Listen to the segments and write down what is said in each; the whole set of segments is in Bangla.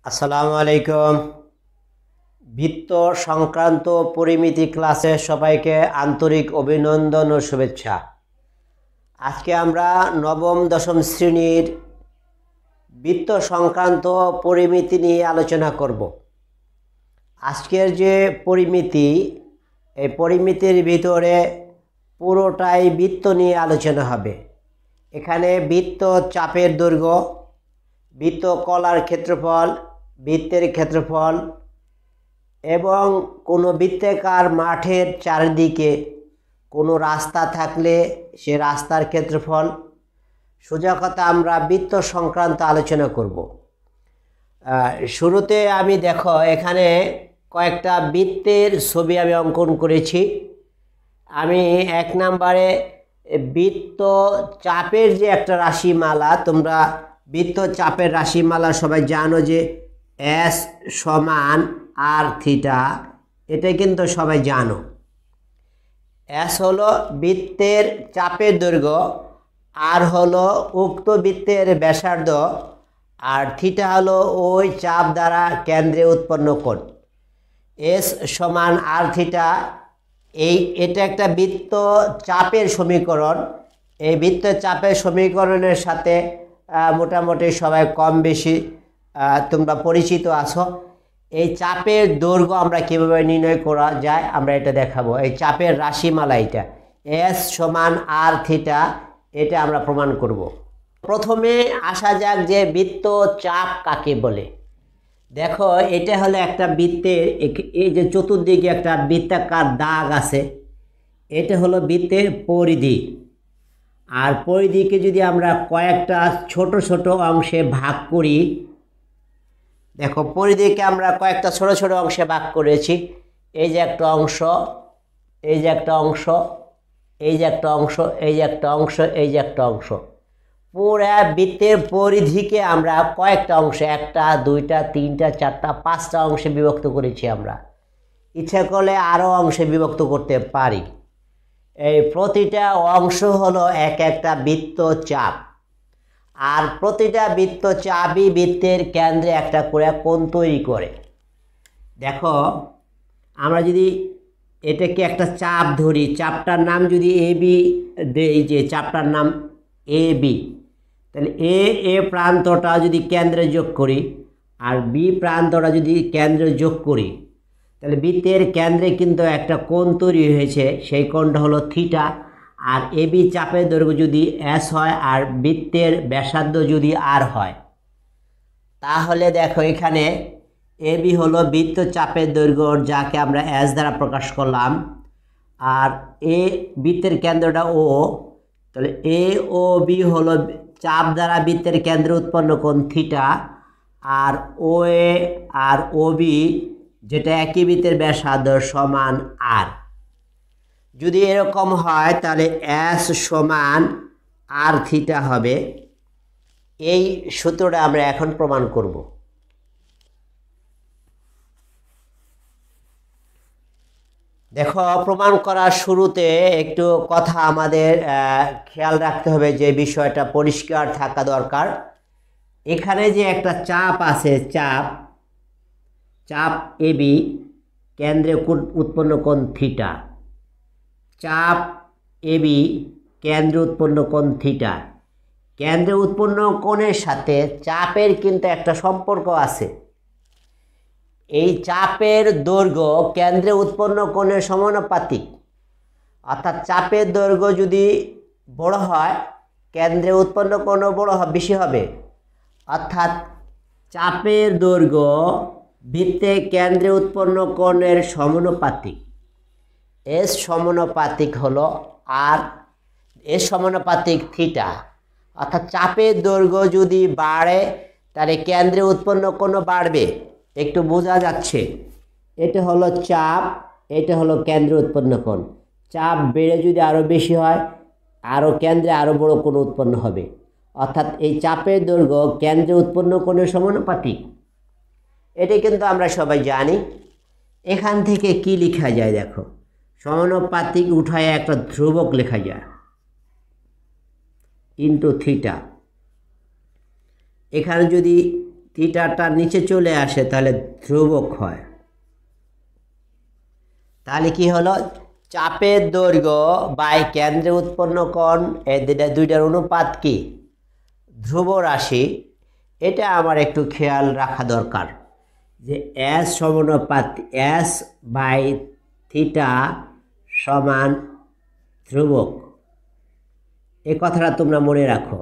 আসসালামু আলাইকুম। বৃত্ত সংক্রান্ত পরিমিতি ক্লাসে সবাইকে আন্তরিক অভিনন্দন ও শুভেচ্ছা। আজকে আমরা নবম দশম শ্রেণীর বৃত্ত সংক্রান্ত পরিমিতি নিয়ে আলোচনা করব। আজকের যে পরিমিতি, এই পরিমিতির ভিতরে পুরোটাই বৃত্ত নিয়ে আলোচনা হবে। এখানে বৃত্ত চাপের দৈর্ঘ্য, বৃত্ত কলার ক্ষেত্রফল, বৃত্তের ক্ষেত্রফল এবং কোনো বৃত্তাকার মাঠের চারিদিকে কোনো রাস্তা থাকলে সে রাস্তার ক্ষেত্রফল, সোজা কথা আমরা বৃত্ত সংক্রান্ত আলোচনা করব। শুরুতে আমি দেখো এখানে কয়েকটা বৃত্তের ছবি আমি অঙ্কন করেছি। আমি এক নম্বরে বৃত্ত চাপের যে একটা রাশিমালা, তোমরা বৃত্ত চাপের রাশিমালা সবাই জানো যে এস সমান আর থিটা, এটা কিন্তু সবাই জানো। এস হলো বৃত্তের চাপের দৈর্ঘ্য, আর হলো উক্ত বৃত্তের ব্যাসার্ধ, আর থিটা হলো ওই চাপ দ্বারা কেন্দ্রে উৎপন্ন কোণ। এস সমান আর থিটা, এটা একটা বৃত্ত চাপের সমীকরণ। এই বৃত্ত চাপের সমীকরণের সাথে মোটামুটি সবাই কম বেশি তোমরা পরিচিত আছো। এই চাপের দৈর্ঘ্য আমরা কীভাবে নির্ণয় করা যায় আমরা এটা দেখাবো। এই চাপের রাশিমালা এটা এস সমান আর থিটা, এটা আমরা প্রমাণ করব। প্রথমে আসা যাক যে বৃত্ত চাপ কাকে বলে। দেখো এটা হলো একটা বৃত্তের, এই যে চতুর্দিকে একটা বৃত্তাকার দাগ আছে, এটা হলো বৃত্তের পরিধি। আর পরিধিকে যদি আমরা কয়েকটা ছোট ছোট অংশে ভাগ করি, দেখো পরিধিকে আমরা কয়েকটা ছোট ছোট অংশে ভাগ করেছি। এই যে একটা অংশ, এই যে একটা অংশ, এই যে একটা অংশ, এই যে একটা অংশ, এই যে একটা অংশ। পুরা বৃত্তের পরিধিকে আমরা কয়েকটা অংশে, একটা দুইটা তিনটা চারটা পাঁচটা অংশে বিভক্ত করেছি। আমরা ইচ্ছা করলে আরও অংশে বিভক্ত করতে পারি। এই প্রতিটা অংশ হলো এক একটা বৃত্ত চাপ, আর প্রতিটা বৃত্ত চাপই বৃত্তের কেন্দ্রে একটা করে কোণ তৈরি করে। দেখো আমরা যদি এটাকে একটা চাপ ধরি, চাপটার নাম যদি এ বি দেই, যে চাপটার নাম এ বি, তাহলে এ প্রান্তটা যদি কেন্দ্রে যোগ করি আর বি প্রান্তটা যদি কেন্দ্রে যোগ করি, তাহলে বৃত্তের কেন্দ্রে কিন্তু একটা কোণ তৈরি হয়েছে, সেই কোণটা হলো থিটা। আর এ বি চাপের দৈর্ঘ্য যদি এস হয় আর বৃত্তের ব্যাসার্ধ যদি আর হয়, তাহলে দেখো এখানে এ বি হলো বৃত্ত চাপের দৈর্ঘ্য, যাকে আমরা এস দ্বারা প্রকাশ করলাম। আর এ বৃত্তের কেন্দ্রটা ও, তাহলে এ ও বি হলো চাপ দ্বারা বৃত্তের কেন্দ্রে উৎপন্ন কোণ থিটা। আর ও এ আর ও বি যেটা একই বৃত্তের ব্যাসার্ধ সমান আর। যদি এরকম হয় তাহলে এস সমান আর থিটা হবে। এই সূত্রটা আমরা এখন প্রমাণ করব। দেখো প্রমাণ করার শুরুতে একটু কথা আমাদের খেয়াল রাখতে হবে, যে বিষয়টা পরিষ্কার থাকা দরকার। এখানে যে একটা চাপ আছে, চাপ এ বি, কেন্দ্রে উৎপন্ন কোণ থিটা। চাপ এ বি কেন্দ্রে উৎপন্ন কোণ থিটা। কেন্দ্রে উৎপন্ন কোণের সাথে চাপের কিন্তু একটা সম্পর্ক আছে। এই চাপের দৈর্ঘ্য কেন্দ্রে উৎপন্ন কোণের সমানুপাতিক, অর্থাৎ চাপের দৈর্ঘ্য যদি বড় হয় কেন্দ্রে উৎপন্ন কোণও বেশি হবে। অর্থাৎ চাপের দৈর্ঘ্য বৃত্তে কেন্দ্রে উৎপন্ন কোণের সমানুপাতিক। এস সমানুপাতিক হলো আর, এস সমানুপাতিক থিটা। অর্থাৎ চাপের দৈর্ঘ্য যদি বাড়ে তাহলে কেন্দ্রে উৎপন্ন কোণও বাড়বে। একটু বোঝা যাচ্ছে? এটা হলো চাপ, এটা হলো কেন্দ্রে উৎপন্ন কোণ। চাপ বেড়ে যদি আরও বেশি হয়, আরও কেন্দ্রে আরও বড় কোণ উৎপন্ন হবে। অর্থাৎ এই চাপের দৈর্ঘ্য কেন্দ্রে উৎপন্ন কোণের সমানুপাতিক। এটা কিন্তু আমরা সবাই জানি। এখান থেকে কি লেখা যায় দেখো, সমানুপাতিক উঠায় একটা ধ্রুবক লেখা যায় ইন্টু থিটা। এখানে যদি থিটাটা নিচে চলে আসে তাহলে ধ্রুবক হয়। তাহলে কি হলো, চাপের দৈর্ঘ্য বাই কেন্দ্রে উৎপন্ন কোণ, এই দুইটার অনুপাত কি ধ্রুব রাশি। এটা আমার একটু খেয়াল রাখা দরকার যে এস সমানুপাত এস বাই থিটা সমান ধ্রুবক। এই কথাটা তোমরা মনে রাখো।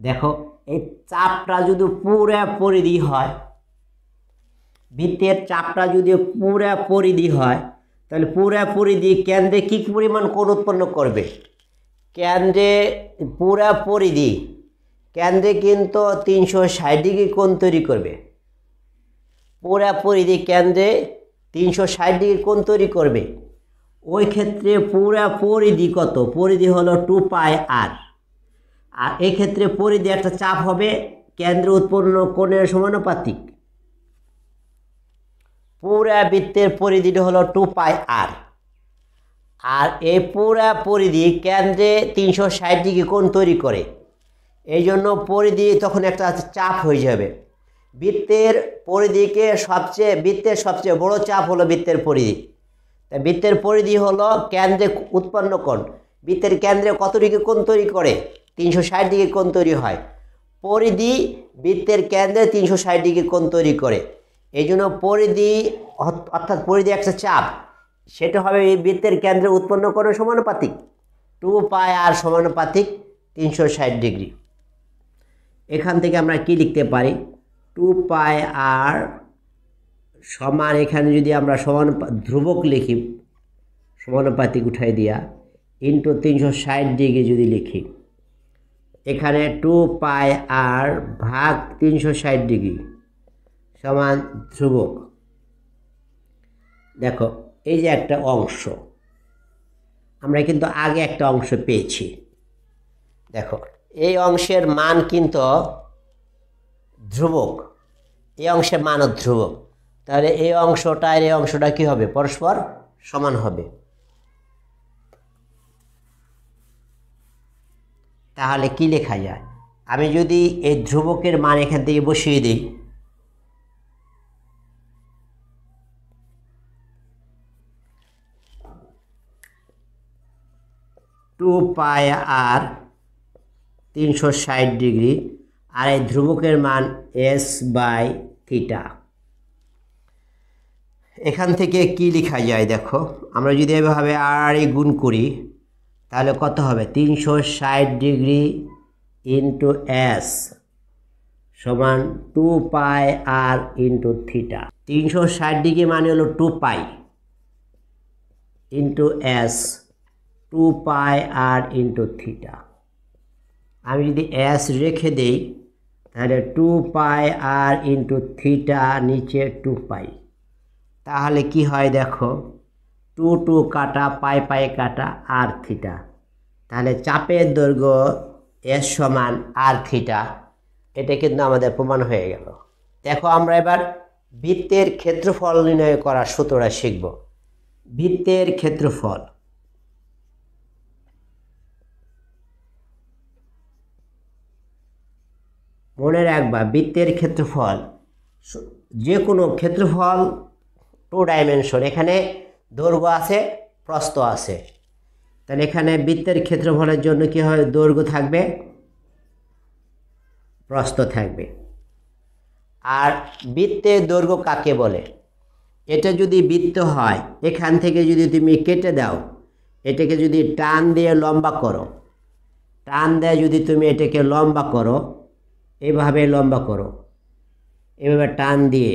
দেখো, এই চাপটা যদি পুরা পরিধি হয়, বৃত্তের চাপটা যদি পুরা পরিধি হয়, তাহলে পুরা পরিধি কেন্দ্রে কি পরিমাণ কোণ উৎপন্ন করবে? কেন্দ্রে পুরা পরিধি কেন্দ্রে কিন্তু 360 ডিগ্রি কোণ তৈরি করবে। পুরা পরিধি কেন্দ্রে 360 ডিগ্রি কোণ তৈরি করবে। ওই ক্ষেত্রে পুরা পরিধি কত? পরিধি হলো 2πr। আর এক্ষেত্রে পরিধি একটা চাপ হবে কেন্দ্রে উৎপন্ন কোণের সমানুপাতিক। পুরা বৃত্তের পরিধিটা হলো 2πr। আর এই পুরা পরিধি কেন্দ্রে 360 ডিগ্রি কোণ তৈরি করে। এই জন্য পরিধি তখন একটা চাপ হয়ে যাবে। বৃত্তের সবচেয়ে বড় চাপ হলো বৃত্তের পরিধি। তাই বৃত্তের পরিধি হলো কেন্দ্রে উৎপন্ন কোণ। বৃত্তের কেন্দ্রে কত ডিগ্রি কোণ তৈরি করে? 360 ডিগ্রি কোণ তৈরি হয়। পরিধি বৃত্তের কেন্দ্রে 360 ডিগ্রি কোণ তৈরি করে। এই জন্য পরিধি অর্থাৎ পরিধি একটা চাপ, সেটা হবে এই বৃত্তের কেন্দ্রে উৎপন্ন কোণের সমানুপাতিক। 2πr সমানুপাতিক 360 ডিগ্রি। এখান থেকে আমরা কি লিখতে পারি? 2πr সমান, এখানে যদি আমরা ধ্রুবক লিখি, সমানুপাতিক উঠাই দিয়া, ইন্টু 360 ডিগ্রি যদি লিখি, এখানে 2πr ভাগ 360 ডিগ্রি সমান ধ্রুবক। দেখো, এই যে একটা অংশ, আমরা কিন্তু আগে একটা অংশ পেয়েছি। দেখো, এই অংশের মান কিন্তু ধ্রুবক, এই অংশের মানও ধ্রুবক। তাহলে এই অংশটা আর এই অংশটা কি হবে? পরস্পর সমান হবে। তাহলে কি লেখা যায়? আমি যদি এই ধ্রুবকের মান এখান থেকে বসিয়ে দিই, টু পাই আর 360 ডিগ্রি, আর এই ধ্রুবকের মান এস বাই থিটা। এখান থেকে কি লেখা যায়? দেখো, আমরা যদি এভাবে আর গুণ করি তাহলে কত হবে? 360 ডিগ্রি ইন্টু এস সমান 2πr ইন্টু থিটা। 360 ডিগ্রি মানে হলো 2π into S, 2πr into theta. আমি যদি এস রেখে দেই তাহলে 2πr ইন্টু থিটা, নিচে 2π। তাহলে কি হয়? দেখো, 2 কাটা, পাই কাটা, আর থিটা। তাহলে চাপের দৈর্ঘ্য এস সমান আর থিটা। এটা কিন্তু আমাদের প্রমাণ হয়ে গেল। দেখো, আমরা এবার বৃত্তের ক্ষেত্রফল নির্ণয় করার সূত্রটা শিখব। বৃত্তের ক্ষেত্রফল, মনে রাখবা, বৃত্তের ক্ষেত্রফল যে কোনো ক্ষেত্রফল 2 ডাইমেনশন। এখানে দৈর্ঘ্য আছে, প্রস্থ আছে। তাহলে এখানে বৃত্তের ক্ষেত্রফলের জন্য কি হয়? দৈর্ঘ্য থাকবে, প্রস্থ থাকবে। আর বৃত্তের দৈর্ঘ্য কাকে বলে? এটা যদি বৃত্ত হয়, এখান থেকে যদি তুমি কেটে দাও, এটাকে যদি টান দিয়ে লম্বা করো, টান দিয়ে যদি তুমি এটাকে লম্বা করো, এভাবে লম্বা করো, এভাবে টান দিয়ে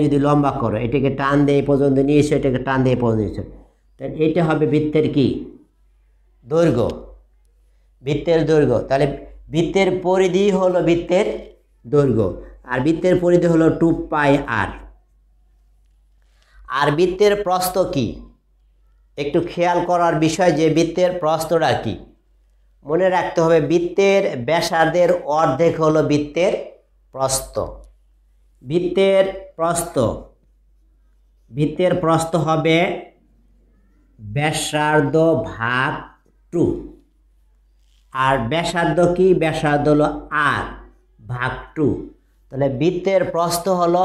যদি লম্বা করো, এটাকে টান দিয়ে এই পর্যন্ত নিয়ে এসো, এটাকে টান দিয়ে পর্যন্ত নিয়ে এসো, তাহলে এটা হবে বৃত্তের কি? দৈর্ঘ্য, বৃত্তের দৈর্ঘ্য। তাহলে বৃত্তের পরিধি হলো বৃত্তের দৈর্ঘ্য, আর বৃত্তের পরিধি হলো 2πr। আর বৃত্তের প্রস্থ কি? একটু খেয়াল করার বিষয় যে বৃত্তের প্রস্থটা কি মনে রাখতে হবে। বৃত্তের ব্যাসার্ধের অর্ধেক হলো বৃত্তের প্রস্থ। বৃত্তের প্রস্থ হবে ব্যাসার্ধ ভাগ 2। আর ব্যাসার্ধ কি? ব্যাসার্ধ হলো আর ভাগ 2। তাহলে বৃত্তের প্রস্থ হলো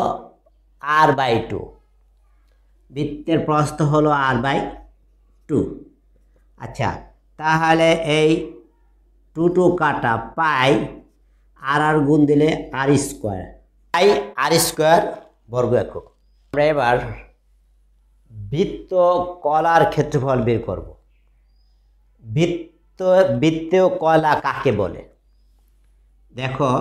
r/2। বৃত্তের প্রস্থ হলো r/2। আচ্ছা, তাহলে এই 2 কাটা পাই আর গুণ দিলে r², পাই r² বর্গ একক। আমরা এবার বৃত্ত কলার ক্ষেত্রফল বের করব। বৃত্তীয় কলা কাকে বলে? দেখো,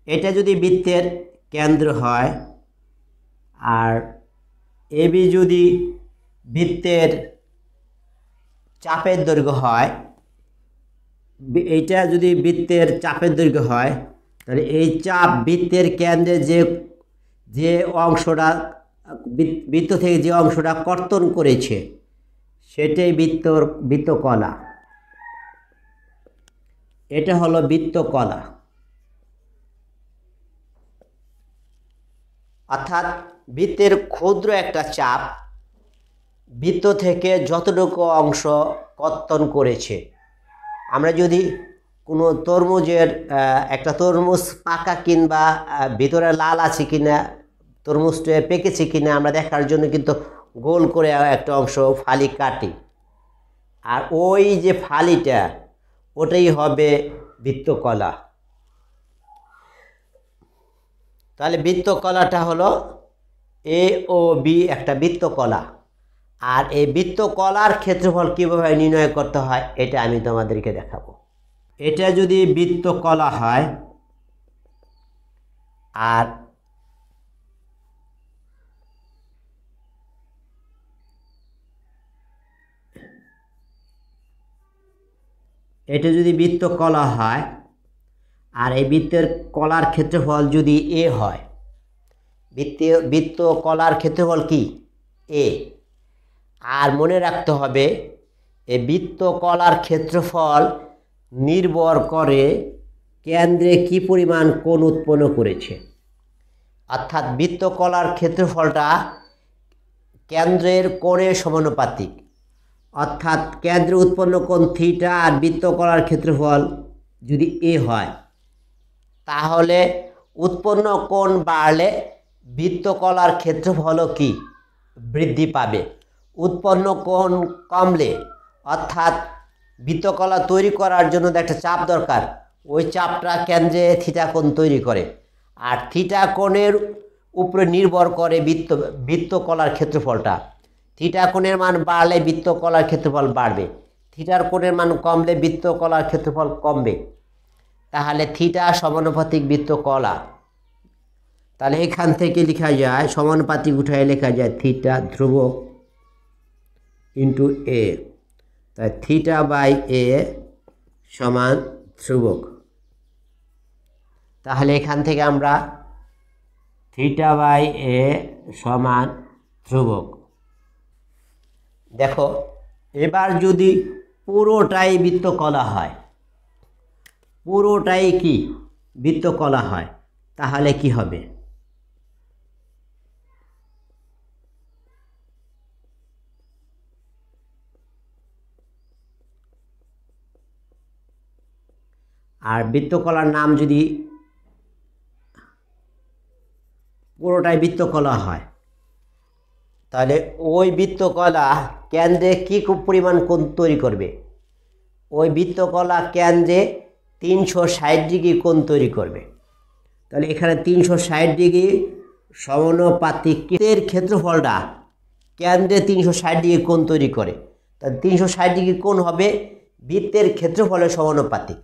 এটা যদি বৃত্তের কেন্দ্র হয় আর এবি যদি বৃত্তের চাপের দৈর্ঘ্য হয়, এইটা যদি বৃত্তের চাপের দৈর্ঘ্য হয়, তাহলে এই চাপ বৃত্তের কেন্দ্রে যে অংশটা বৃত্ত থেকে যে অংশটা কর্তন করেছে সেটাই বৃত্তকলা। এটা হলো বৃত্তকলা। অর্থাৎ বৃত্তের ক্ষুদ্র একটা চাপ বৃত্ত থেকে যতটুকু অংশ কর্তন করেছে। আমরা যদি কোনো তরমুজের একটা তরমুজ পাকা কিংবা ভিতরে লাল আছে কিনা, তরমুজটা পেকেছে কিনা আমরা দেখার জন্য কিন্তু গোল করে একটা অংশ ফালি কাটি, আর ওই যে ফালিটা ওটাই হবে বৃত্তকলা। তাহলে বৃত্তকলাটা হলো এ ও বি একটা বৃত্তকলা। আর এই বৃত্তকলার ক্ষেত্রফল কীভাবে নির্ণয় করতে হয় এটা আমি তোমাদেরকে দেখাবো। এটা যদি বৃত্তকলা হয় আর এটা যদি বৃত্তকলা হয় আর এই বৃত্তের কলার ক্ষেত্রফল যদি এ হয়, বৃত্তকলার ক্ষেত্রফল কি? এ। আর মনে রাখতে হবে এই বৃত্তকলার ক্ষেত্রফল নির্ভর করে কেন্দ্রে কি পরিমাণ কোণ উৎপন্ন করেছে। অর্থাৎ বৃত্তকলার ক্ষেত্রফলটা কেন্দ্রের কোণের সমানুপাতিক। অর্থাৎ কেন্দ্রে উৎপন্ন কোণ থিটা আর বৃত্তকলার ক্ষেত্রফল যদি এ হয়, তাহলে উৎপন্ন কোণ বাড়লে বৃত্তকলার ক্ষেত্রফলও কি? বৃদ্ধি পাবে। উৎপন্ন কোণ কমলে, অর্থাৎ বৃত্তকলা তৈরি করার জন্য একটা চাপ দরকার, ওই চাপটা কেন্দ্রে থিটা কোণ তৈরি করে, আর থিটা কোণের উপরে নির্ভর করে বৃত্তকলার ক্ষেত্রফলটা। থিটা কোণের মান বাড়লে বৃত্তকলার ক্ষেত্রফল বাড়বে, থিটার কোণের মান কমলে বৃত্তকলার ক্ষেত্রফল কমবে। তাহলে থিটা সমানুপাতিক বৃত্তকলা। তাহলে এখান থেকে লেখা যায় সমানুপাতিক উঠায় লেখা যায় থিটা ধ্রুবক ইন্টু এ। তাই থিটা বাই এ সমান ধ্রুবক। তাহলে এখান থেকে আমরা থিটা বাই এ সমান ধ্রুবক। দেখো, এবার যদি পুরোটাই বৃত্তকলা হয়, পুরোটাই কি বৃত্তকলা হয়, তাহলে কি হবে? আর বৃত্তকলার নাম যদি পুরোটাই বৃত্তকলা হয়, তাহলে ওই বৃত্তকলা কেন্দ্রে কী পরিমাণ কোণ তৈরি করবে? ওই বৃত্তকলা কেন্দ্রে 360 ডিগ্রি কোণ তৈরি করবে। তাহলে এখানে 360 ডিগ্রি সমানুপাতিক এর ক্ষেত্রফলটা কেন্দ্রে 360 ডিগ্রি কোণ তৈরি করে। তাহলে 360 ডিগ্রি কোণ হবে বৃত্তের ক্ষেত্রফলের সমানুপাতিক।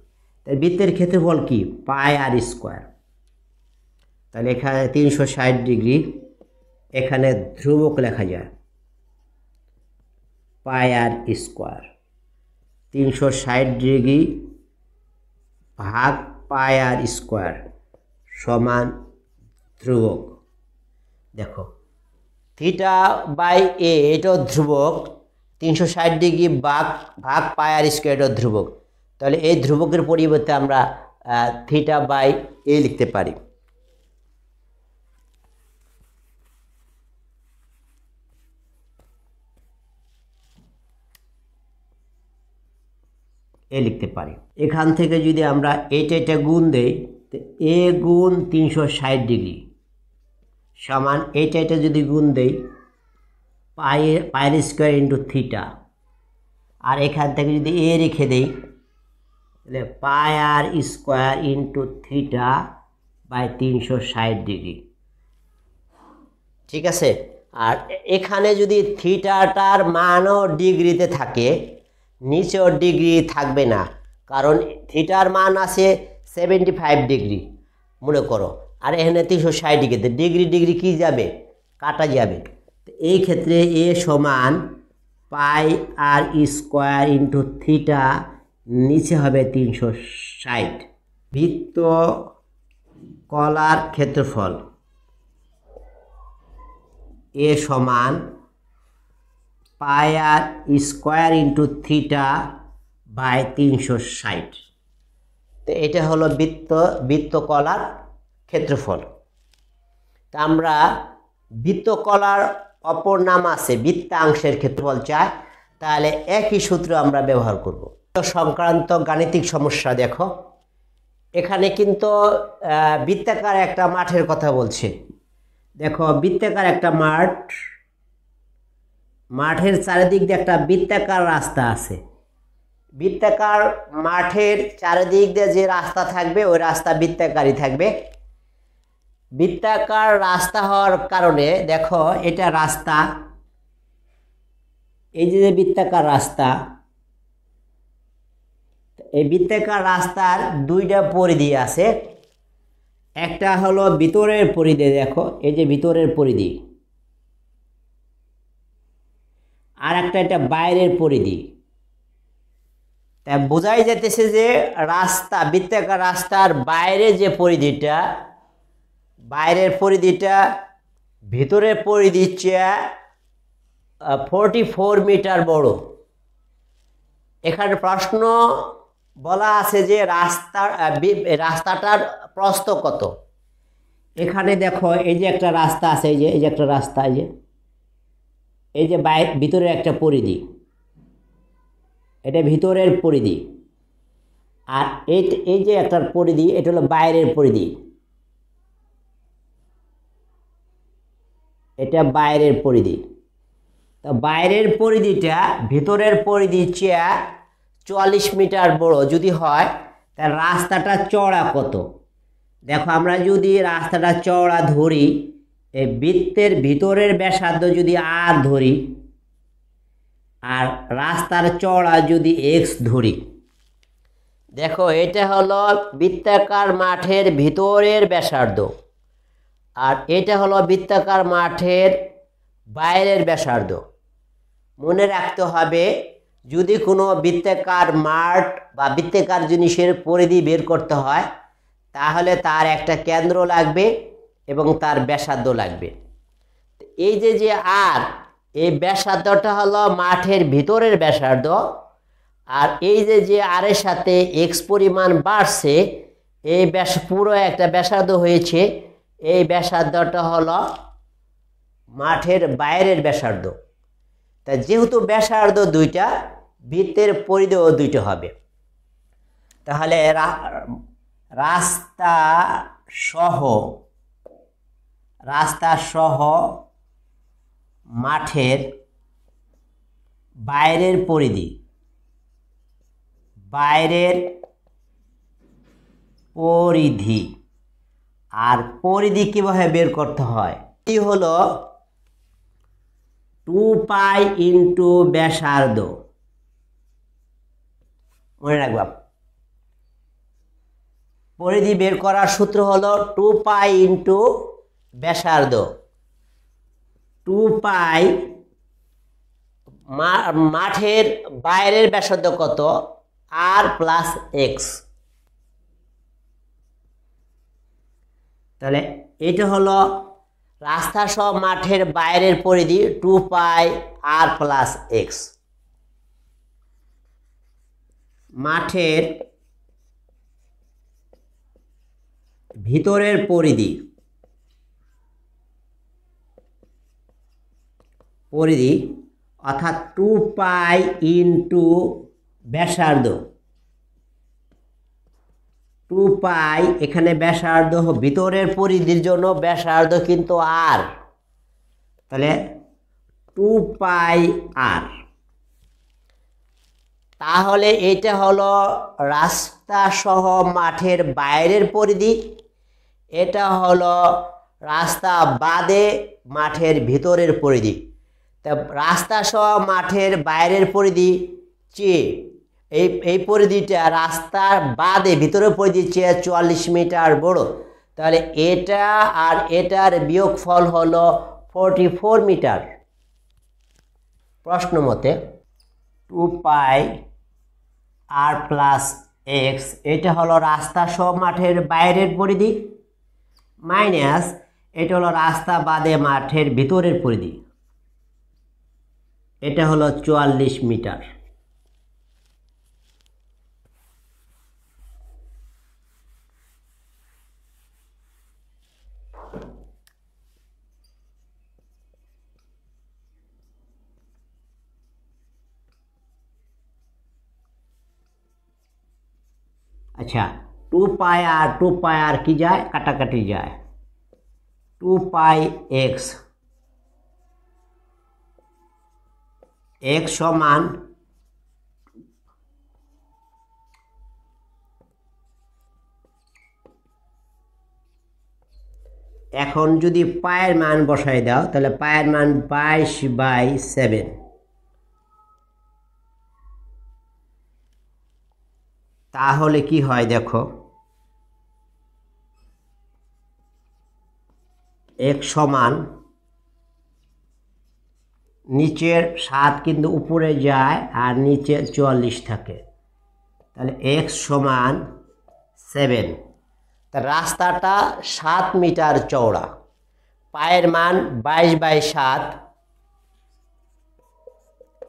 তাই বৃত্তের ক্ষেত্রফল কি? পাই আর স্কোয়ার। তাহলে এখানে 360 ডিগ্রি, এখানে ধ্রুবক লেখা যায় পাই আর স্কোয়ার। 360 ডিগ্রি ভাগ পাই আর স্কোয়ার সমান ধ্রুবক। দেখো, থিটা বাই এ এটাও ধ্রুবক, 360 ডিগ্রি ভাগ পাই আর স্কোয়ার এটাও ধ্রুবক। তাহলে এই ধ্রুবকের পরিবর্তে আমরা থিটা বাই এ লিখতে পারি। এ লিখতে পারি। এখান থেকে যদি আমরা এটা গুণ দেই, তো এ গুণ 360 ডিগ্রি সমান এটা যদি গুণ দেই পাইর স্কোয়ার ইন্টু থিটা, আর এখান থেকে যদি এ রেখে দেই তাহলে পাই আর square into theta by 360 degree. ঠিক আছে, আর এখানে যদি থিটাটার মানও ডিগ্রিতে থাকে, নিচেও ডিগ্রি থাকবে না, কারণ থিটার মান আছে 75 ডিগ্রি মনে করো, আর এখানে 360 ডিগ্রিতে ডিগ্রি ডিগ্রি কি যাবে, কাটা যাবে। তো এই ক্ষেত্রে এ সমান পাই আর স্কোয়ার ইন্টু থিটা, নিচে হবে 360। বৃত্ত কলার ক্ষেত্রফল এ সমান পাই আর স্কোয়ার ইন্টু থিটা বাই 360। তো এটা হলো বৃত্তকলার ক্ষেত্রফল। তা আমরা বৃত্তকলার অপর নাম আছে বৃত্তাংশের ক্ষেত্রফল চাই, তাহলে একই সূত্র আমরা ব্যবহার করব। সংক্রান্ত গাণিতিক সমস্যা দেখো, এখানে কিন্তু বৃত্তাকার একটা মাঠের কথা বলছে। দেখো বৃত্তাকার একটা মাঠের চারিদিক দিয়ে একটা বৃত্তাকার রাস্তা আছে। বৃত্তাকার মাঠের চারিদিক দিয়ে যে রাস্তা থাকবে ওই রাস্তা বৃত্তাকারই থাকবে। বৃত্তাকার রাস্তা হওয়ার কারণে দেখো এটা রাস্তা, এই যে বৃত্তাকার রাস্তা, এই বৃত্তাকার রাস্তার দুইটা পরিধি আছে। একটা হলো ভিতরের পরিধি, দেখো এই যে ভিতরের পরিধি, আর একটা এটা বাইরের পরিধি। তা বোঝাই যাইতেছে যে রাস্তা, বৃত্তাকার রাস্তার বাইরে যে পরিধিটা, বাইরের পরিধিটা ভিতরের পরিধির চেয়ে 44 মিটার বড়। এখানে প্রশ্ন বলা আছে যে রাস্তাটার প্রস্থ কত। এখানে দেখো এই যে একটা রাস্তা আছে, এই যে একটা রাস্তা, এই যে ভিতরের একটা পরিধি, এটা ভিতরের পরিধি, আর এই যে একটা পরিধি এটা হলো বাইরের পরিধি, এটা বাইরের পরিধি। তো বাইরের পরিধিটা ভিতরের পরিধির চেয়ে 44 মিটার বড় যদি হয়, তার রাস্তাটা চওড়া কত। দেখো আমরা যদি রাস্তাটা চওড়া ধরি, এই বৃত্তের ভিতরের ব্যাসার্ধ যদি আর ধরি, আর রাস্তার চওড়া যদি এক্স ধরি, দেখো এটা হলো বৃত্তাকার মাঠের ভিতরের ব্যাসার্ধ, আর এটা হলো বৃত্তাকার মাঠের বাইরের ব্যাসার্ধ। মনে রাখতে হবে যদি কোনো বৃত্তাকার মাঠ বা বৃত্তাকার জিনিসের পরিধি বের করতে হয়, তাহলে তার একটা কেন্দ্র লাগবে এবং তার ব্যাসার্ধ লাগবে। এই যে আর, এই ব্যাসার্ধটা হলো মাঠের ভিতরের ব্যাসার্ধ, আর এই যে আরের সাথে এক্স পরিমাণ বাড়ছে, এই পুরো একটা ব্যাসার্ধ হয়েছে, এই ব্যাসার্ধটা হলো মাঠের বাইরের ব্যাসার্ধ। তা যেহেতু ব্যাসার্ধ দুইটা, বৃত্তের পরিধিও দুইটা হবে। তাহলে রাস্তা সহ মাঠের বাইরের পরিধি, আর পরিধি কিভাবে বের করতে হয়, এই হলো 2 পাই ইন্টু ব্যাসার্ধ। মনে রাখবা, পরিধি বের করার সূত্র হলো 2 পাই ইন্টু ব্যাসার্ধ। 2 পাই মাঠের বাইরের ব্যাসার্ধ কত, আর প্লাস এক্স। তাহলে এটা হলো রাস্তা সহ মাঠের বাইরের পরিধি 2 পাই আর প্লাস এক্স। মাঠের ভিতরের পরিধি অর্থাৎ 2 পাই ইন্টু ব্যাসার্ধ, টু পাই, এখানে ব্যাসার্ধ ভিতরের পরিধির জন্য ব্যাসার্ধ কিন্তু আর, তাহলে 2 পাই আর। তাহলে এটা হলো রাস্তা সহ মাঠের বাইরের পরিধি, এটা হলো রাস্তা বাদে মাঠের ভিতরের পরিধি। তা রাস্তা সহ মাঠের বাইরের পরিধি চেয়ে এই পরিধিটা রাস্তার বাদে ভিতরের পরিধি চেয়ে 44 মিটার বড়, তাহলে এটা আর এটার বিয়োগফল হলো 44 মিটার। প্রশ্ন মতে 2 পাই আর প্লাস এক্স, এটা হলো রাস্তা সহ মাঠের বাইরের পরিধি, মাইনাস এটা হলো রাস্তা বাদে মাঠের ভিতরের পরিধি, এটা হলো 44 মিটার। আচ্ছা, 2 পাই আর কি যায়, কাটাকাটি যায়। 2 পাই এক্স, এক্স সমান এখন যদি পায়ের মান বসাই দাও তাহলে পায়ের মান 22/7। তাহলে কি হয় দেখো, এক সমান নিচের 7 কিন্তু উপরে যায় আর নিচে 44 থাকে, তাহলে এক্স সমান 7। তা রাস্তাটা 7 মিটার চওড়া, পায়ের মান 22/7,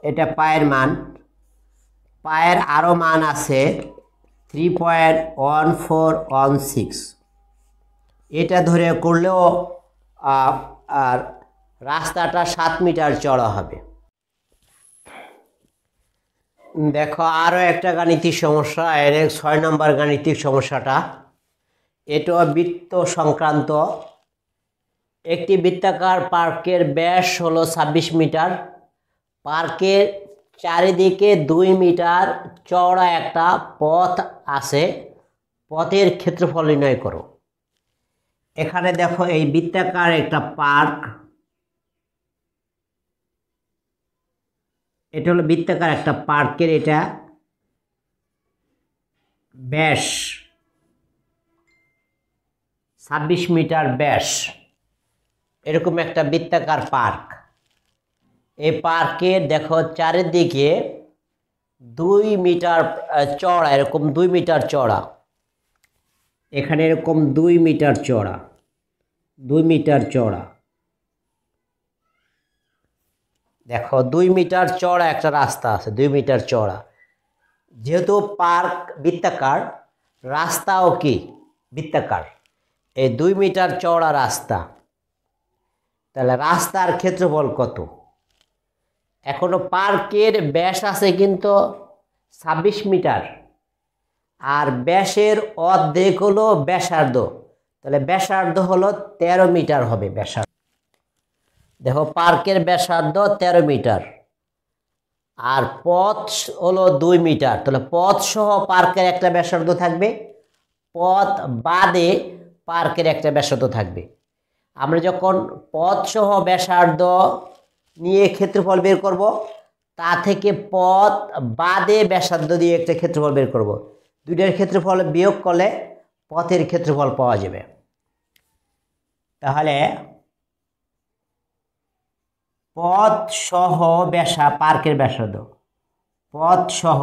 এটা পায়ের মান। পায়ের আরও মান আছে 3.1416, এটা ধরে করলেও আর রাস্তাটা 7 মিটার চওড়া হবে। দেখো আরও একটা গাণিতিক সমস্যা, এর 6 নম্বর গাণিতিক সমস্যাটা, এটা বৃত্ত সংক্রান্ত। একটি বৃত্তাকার পার্কের ব্যাস হলো 26 মিটার, পার্কের চারিদিকে 2 মিটার চওড়া একটা পথ আছে, পথের ক্ষেত্রফল নির্ণয় করো। এখানে দেখো এই বৃত্তাকার একটা পার্ক, এটা হলো বৃত্তাকার একটা পার্কের এটা ব্যাস 26 মিটার ব্যাস, এরকম একটা বৃত্তাকার পার্ক। এই পার্কে দেখো চারিদিকে 2 মিটার চওড়া, এরকম 2 মিটার চওড়া, এখানে এরকম 2 মিটার চওড়া, 2 মিটার চওড়া, দেখো 2 মিটার চওড়া একটা রাস্তা আছে, 2 মিটার চওড়া। যেহেতু পার্ক বৃত্তাকার, রাস্তাও কি বৃত্তাকার, এই 2 মিটার চওড়া রাস্তা, তাহলে রাস্তার ক্ষেত্রফল কত? এখনো পার্কের ব্যাস আছে কিন্তু 26 মিটার, আর ব্যাসের অর্ধেক হলো ব্যাসার্ধ, তাহলে ব্যাসার্ধ হলো 13 মিটার হবে ব্যাসার্ধ। দেখো পার্কের ব্যাসার্ধ 13 মিটার, আর পথ হলো 2 মিটার, তাহলে পথ সহ পার্কের একটা ব্যাসার্ধ থাকবে, পথ বাদে পার্কের একটা ব্যাসার্ধ থাকবে। আমরা যখন পথ সহ ব্যাসার্ধ নিয়ে ক্ষেত্রফল বের করব, তা থেকে পথ বাদে ব্যাসার্ধ দিয়ে একটা ক্ষেত্রফল বের করব, দুইটার ক্ষেত্রফল বিয়োগ করলে পথের ক্ষেত্রফল পাওয়া যাবে। তাহলে পথ সহ পার্কের ব্যাসার্ধ, পথ সহ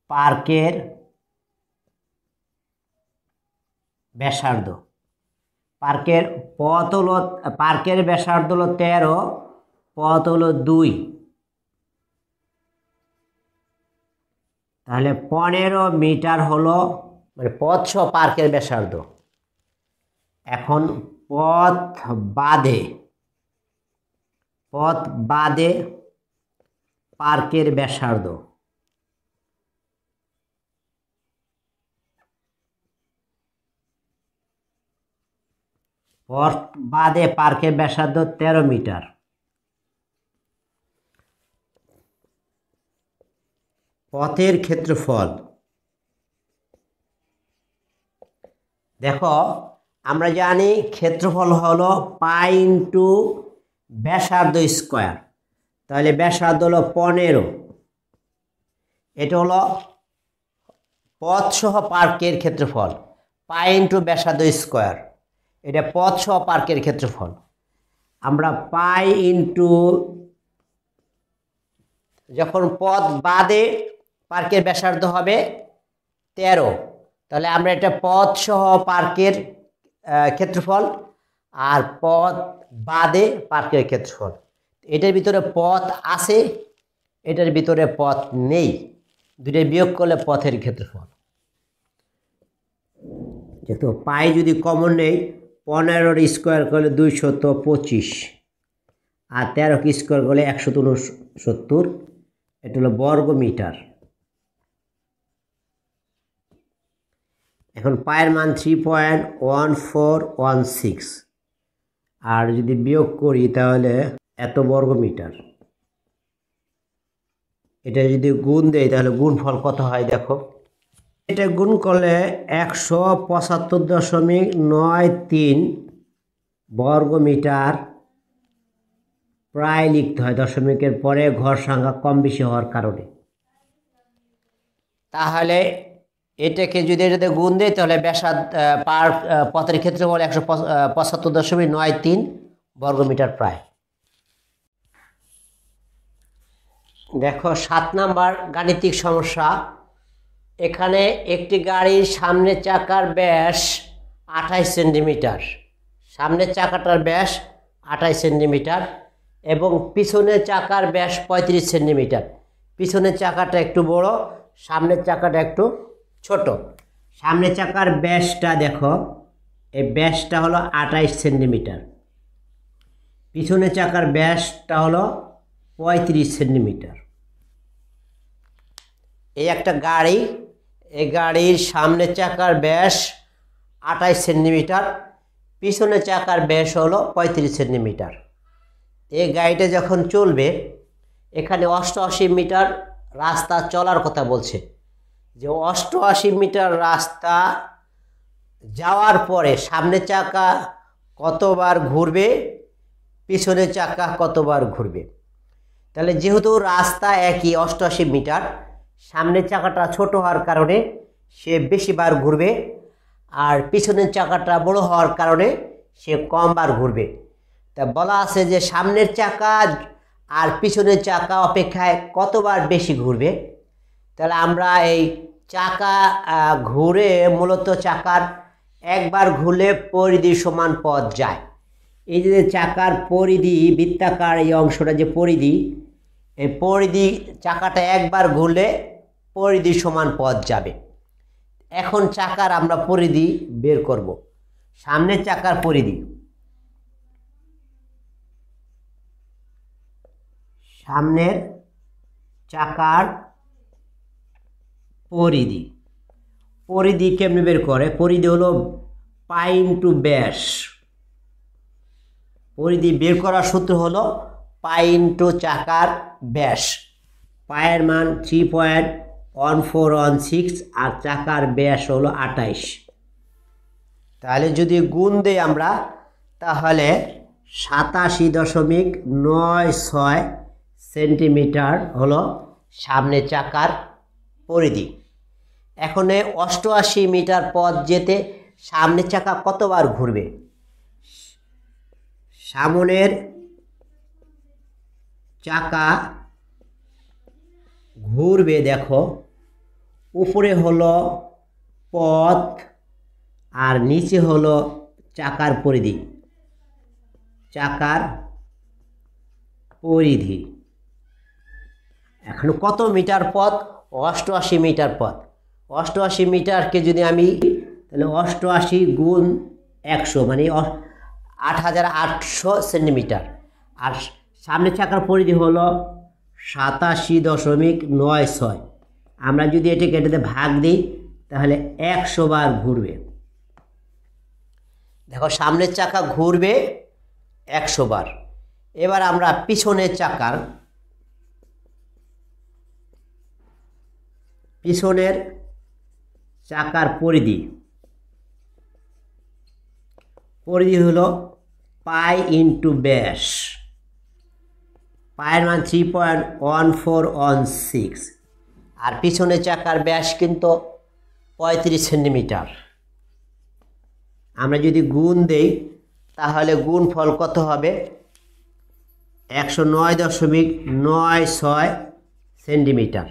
পার্কের ব্যাসার্ধ, পার্কের পথ হলো, পার্কের ব্যাসার্ধ হলো 13, পথ হলো 2, তাহলে 15 মিটার হলো মানে পথ সহ পার্কের ব্যাসার্ধ। এখন পথ বাদে পার্কের ব্যাসার্ধ, পথ বাদে পার্কের ব্যাসার্ধ 13 মিটার। পথের ক্ষেত্রফল দেখো, আমরা জানি ক্ষেত্রফল হলো পাই ইন্টু ব্যাসার্ধ স্কোয়ার। তাহলে ব্যাসার্ধ হলো 15। এটা হলো পথ সহ পার্কের ক্ষেত্রফল, পাই ইন্টু ব্যাসার্ধ স্কোয়ার। এটা পথ সহ পার্কের ক্ষেত্রফল। আমরা পাই ইন্টু, যখন পথ বাদে পার্কের ব্যাসার্ধ হবে 13, তাহলে আমরা এটা পথ সহ পার্কের ক্ষেত্রফল আর পথ বাদে পার্কের ক্ষেত্রফল। এটার ভিতরে পথ আছে, এটার ভিতরে পথ নেই, দুটোই বিয়োগ করলে পথের ক্ষেত্রফল। যেহেতু পাই যদি কমন নেই, 15 স্কোয়ার করলে 225 আর 13 স্কোয়ার করলে 169। এটা হলো বর্গ মিটার। এখন পায়ের মান 3.1416, আর যদি বিয়োগ করি তাহলে এত বর্গ মিটার। এটা যদি গুণ দেয় তাহলে গুণফল কত হয় দেখো। এটা গুণ করলে 175.93 বর্গ মিটার প্রায় লিখতে হয়, দশমিকের পরে ঘর সংখ্যা কম বেশি হওয়ার কারণে। তাহলে এটাকে যদি এটাতে গুণ দেয় তাহলে পথের ক্ষেত্রফল 175.93 বর্গ মিটার প্রায়। দেখো 7 নাম্বার গাণিতিক সমস্যা। এখানে একটি গাড়ির সামনের চাকার ব্যাস 28 সেন্টিমিটার, সামনের চাকাটার ব্যাস 28 সেন্টিমিটার এবং পিছনের চাকার ব্যাস 35 সেন্টিমিটার। পিছনের চাকাটা একটু বড়, সামনের চাকাটা একটু ছোট। সামনের চাকার ব্যাসটা দেখো, এই ব্যাসটা হলো 28 সেন্টিমিটার, পিছনের চাকার ব্যাসটা হলো 35 সেন্টিমিটার। এই একটা গাড়ি, এই গাড়ির সামনের চাকার ব্যাস 28 সেন্টিমিটার, পিছনের চাকার ব্যাস হলো 35 সেন্টিমিটার। এই গাড়িটা যখন চলবে, এখানে 88 মিটার রাস্তা চলার কথা বলছে, যে 88 মিটার রাস্তা যাওয়ার পরে সামনের চাকা কতবার ঘুরবে, পিছনের চাকা কতবার ঘুরবে। তাহলে যেহেতু রাস্তা একই 88 মিটার, সামনের চাকাটা ছোট হওয়ার কারণে সে বেশি বার ঘুরবে, আর পিছনের চাকাটা বড় হওয়ার কারণে সে কম বার ঘুরবে। তা বলা আছে যে সামনের চাকা আর পিছনের চাকা অপেক্ষায় কতবার বেশি ঘুরবে। তাহলে আমরা এই চাকা ঘুরে, মূলত চাকার একবার ঘুরলে পরিধি সমান পথ যায়। এই যে চাকার পরিধি, বৃত্তাকার এই অংশটা যে পরিধি, এই পরিধি চাকাটা একবার ঘুরলে পরিধি সমান পথ যাবে। এখন চাকার আমরা পরিধি বের করব। সামনের চাকার পরিধি, সামনের চাকার পরিধি, পরিধি কেমনি বের করে? পরিধি হলো পাই ইন্টু ব্যাস। পরিধি বের করার সূত্র হলো পাই ইন্টু চাকার ব্যাস। পায়ের মান 3.1416 আর চাকার ব্যাস হলো 28। তাহলে যদি গুণ দেই আমরা, তাহলে 87.96 সেন্টিমিটার হলো সামনের চাকার পরিধি। এখন 88 মিটার পথ যেতে সামনের চাকা কতবার ঘুরবে? সামনের চাকা ঘুরবে, দেখো উপরে হলো পথ আর নিচে হলো চাকার পরিধি, চাকার পরিধি। এখন কত মিটার পথ? 88 মিটার পথ। 88 মিটারকে যদি আমি, তাহলে 88 গুণ 100 মানে 8800 সেন্টিমিটার। আর সামনের চাকার পরিধি হলো 87.96। আমরা যদি এটাকে এটাতে ভাগ দিই তাহলে 100 বার ঘুরবে। দেখো সামনের চাকা ঘুরবে 100 বার। এবার আমরা পিছনের চাকার পরিধি হলো পাই ইন্টু ব্যাস। পায়ের মান 3.1416 আর পিছনের চাকার ব্যাস কিন্তু 35 সেন্টিমিটার। আমরা যদি গুণ দেই তাহলে গুণফল কত হবে? 109.96 সেন্টিমিটার।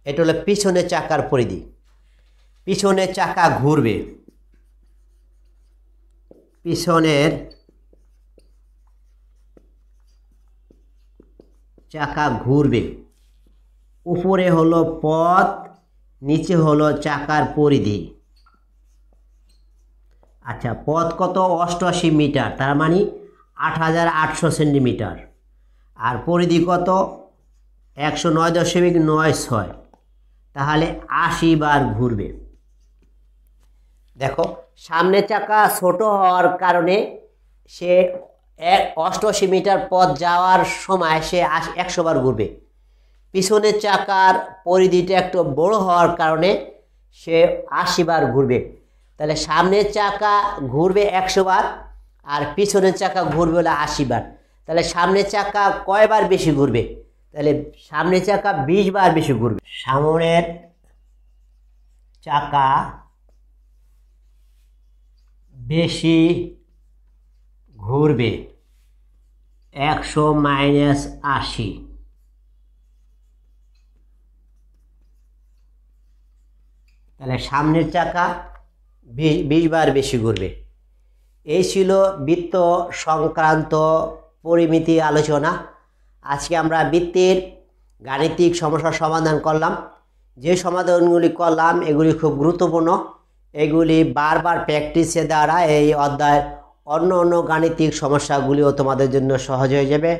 এটা হলো পিছনের চাকার পরিধি। পিছনের চাকা ঘুরবে, পিছনের চাকা ঘুরবে। উপরে হলো পথ, নিচে হলো চাকার পরিধি। আচ্ছা, পথ কত? 88 মিটার, তার মানে 8800 সেন্টিমিটার। আর পরিধি কত? 109.96, তাহলে 80 বার ঘুরবে। দেখো সামনের চাকা ছোট হওয়ার কারণে সে 88 মিটার পথ যাওয়ার সময় সে 100 বার ঘুরবে। পিছনের চাকার পরিধিটা একটু বড় হওয়ার কারণে সে 80 বার ঘুরবে। তাহলে সামনের চাকা ঘুরবে 100 বার আর পিছনের চাকা ঘুরবে হলো 80 বার। তাহলে সামনের চাকা কয়বার বেশি ঘুরবে? তাহলে সামনের চাকা 20 বার বেশি ঘুরবে। সামনের চাকা বেশি ঘুরবে 100 মাইনাস 80। তাহলে সামনের চাকা 20 বার বেশি ঘুরবে। এই ছিল বৃত্ত সংক্রান্ত পরিমিতি আলোচনা। আজকে আমরা বৃত্তের গাণিতিক সমস্যার সমাধান করলাম। যে সমাধানগুলি করলাম এগুলি খুব গুরুত্বপূর্ণ। এগুলি বারবার প্র্যাকটিসের দ্বারা এই অধ্যায়ের অন্য গাণিতিক সমস্যাগুলিও তোমাদের জন্য সহজ হয়ে যাবে।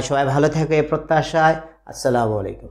সবাই ভালো থাকে এই প্রত্যাশায়। আসসালামু আলাইকুম।